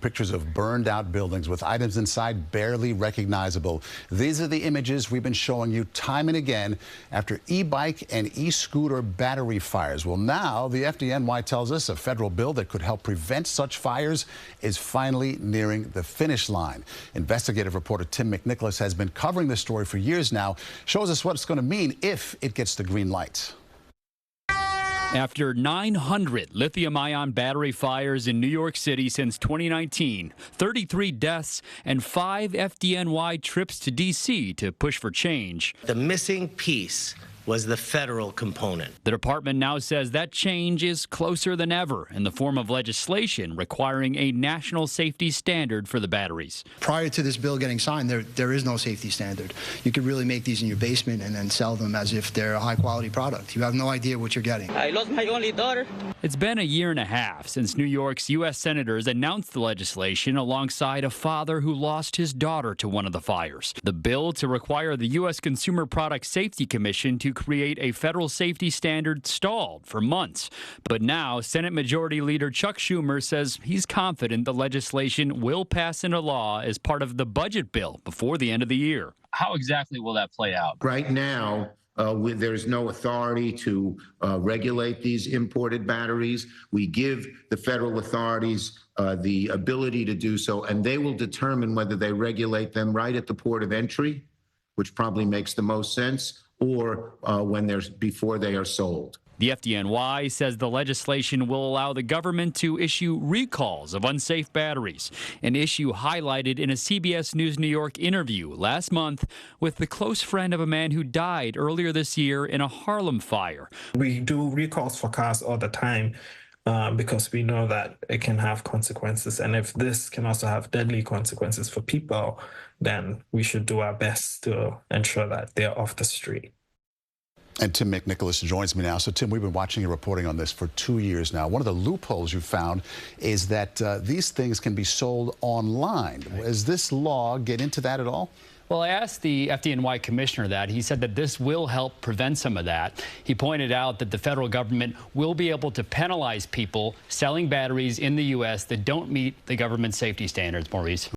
pictures of burned out buildings with items inside barely recognizable. These are the images we've been showing you time and again after e-bike and e-scooter battery fires. Well, now the FDNY tells us a federal bill that could help prevent such fires is finally nearing the finish line. Investigative reporter Tim McNicholas has been covering this story for years now, shows us what it's going to mean if it gets the green light. After 900 lithium-ion battery fires in New York City since 2019, 33 deaths, and 5 FDNY trips to D.C. to push for change. The missing piece was the federal component. The department now says that change is closer than ever in the form of legislation requiring a national safety standard for the batteries. Prior to this bill getting signed, there is no safety standard. You could really make these in your basement and then sell them as if they're a high-quality product. You have no idea what you're getting. I lost my only daughter. It's been a year and a half since New York's U.S. senators announced the legislation alongside a father who lost his daughter to one of the fires. The bill to require the U.S. Consumer Product Safety Commission to create a federal safety standard stalled for months. But now, Senate Majority Leader Chuck Schumer says he's confident the legislation will pass into law as part of the budget bill before the end of the year. How exactly will that play out? Right now, there's no authority to regulate these imported batteries. We give the federal authorities the ability to do so, and they will determine whether they regulate them right at the port of entry, which probably makes the most sense, or before they are sold. The FDNY says the legislation will allow the government to issue recalls of unsafe batteries, an issue highlighted in a CBS News New York interview last month with the close friend of a man who died earlier this year in a Harlem fire. We do recalls for cars all the time because we know that it can have consequences. And if this can also have deadly consequences for people, then we should do our best to ensure that they're off the street. And Tim McNicholas joins me now. So, Tim, we've been watching your reporting on this for 2 years now. One of the loopholes you found is that these things can be sold online. Does this law get into that at all? Well, I asked the FDNY commissioner that. He said that this will help prevent some of that. He pointed out that the federal government will be able to penalize people selling batteries in the U.S. that don't meet the government safety standards, Maurice.